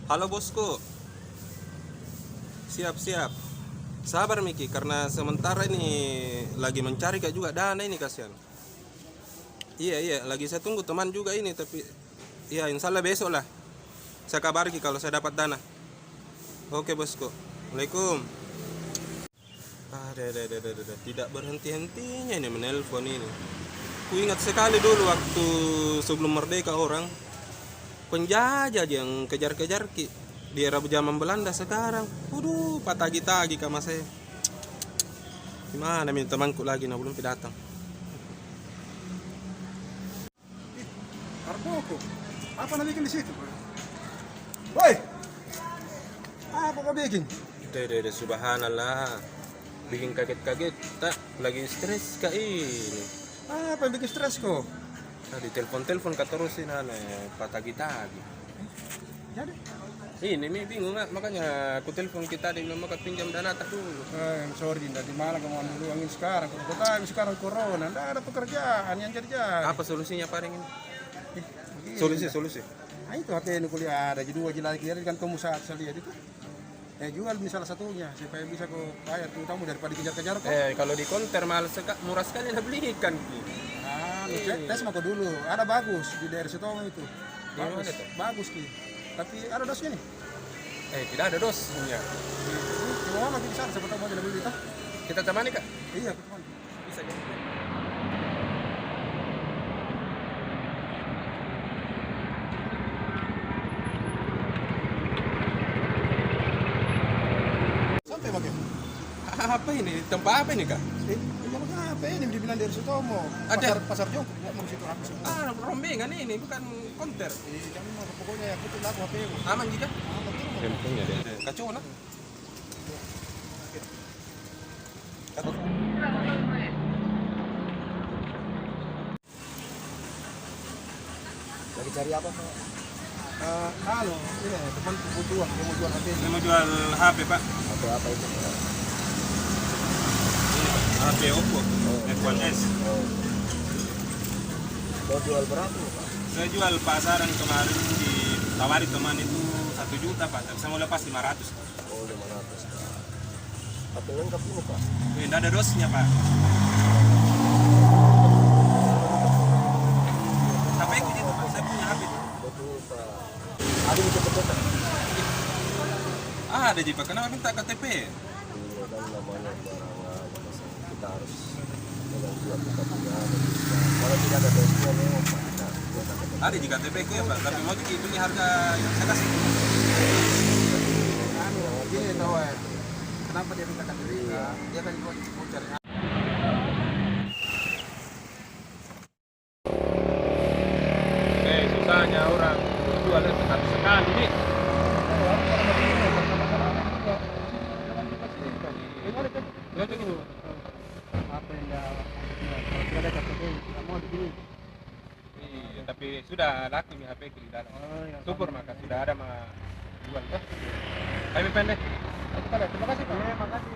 Halo bosku, siap-siap. Sabar Miki, karena sementara ini lagi mencari kak juga dana ini kasihan. Iya iya, lagi saya tunggu teman juga ini, tapi ya insya Allah besok lah. Saya kabari kalau saya dapat dana. Oke bosku, Assalamualaikum. Tidak berhenti-hentinya ini menelpon ini. Ku ingat sekali dulu waktu sebelum merdeka orang penjajah aja yang kejar-kejar di era zaman Belanda. Sekarang patagi-tagi kama saya. Gimana minta temanku lagi nah belum datang. Arboko, apa nak bikin di situ? Woi, apa kau bikin? Dede subhanallah. Bikin kaget-kaget tak lagi stres kak ini. Apa yang bikin stres kau? Tadi telepon-telepon kata terusin aneh patagi-tagi. Jadi? Ini mi bingung nggak, makanya aku telepon kita dia bilang mau pinjam dana tak dulu. Sorry Dinda, di mana kamu ambil uangin sekarang? Kalau kau tahu sekarang corona, tidak ada pekerjaan yang jadi. Apa solusinya paling ini? Begini. Solusi. Nah itu HP ini kuliah ada, jadi dua lagi kan kamu saat saya lihat itu. Jual ini salah satunya supaya bisa kau bayar kamu daripada dikejar-kejar kok. Kalau di konter murah sekali nak belikan. Tes sama kau dulu, ada bagus di daerah Setomo itu. Bagus, bagus ki. Tapi ada dosnya nih. Tidak ada dosnya. Mau lagi di sana, siapa tahu mau jadi beli itu. Kita temani kak. Iya, teman. Bisa jadi. Sampai pakai. Apa ini? Tempat apa ini kak? Iya apa ini dibilang dari Sutomo. Ada. Pasar Joko, nggak mau situ habis. Rombengan ini bukan konter. Jangan mau pokoknya ya betul aku HP. Aman jika? Handphonenya deh. Kacau nak. Lagi cari apa Pak? Halo, ini teman butuh uang, dia mau jual HP. Saya mau jual HP pak. HP apa itu? HP Oppo F1s. Mau jual berapa Pak? Saya jual pasaran kemarin ditawari teman itu 1 juta pak, tapi saya mau lepas 500. Oh 500 Pak. HP lengkap ini Pak? Tidak ada dosnya pak. HP ku itu pak, saya punya HP. Betul Pak. Ada yang cepet-cepet? Ada jipa, kenapa minta KTP? Iya kan namanya barang kita harus jual kita punya. Kalau tidak ada dosnya memang Pak. Ada di KTP ku ya pak, tapi mau dihitungnya harga yang saya kasih. Gini tahu ya, kenapa dia minta KTP? Dia kan mau cari. Susahnya orang jual sekali nih. Iya, tapi sudah laku nih HP di dalam. Syukur maka sudah ada mah jual. Kami pendek. Terima kasih Pak. Terima kasih.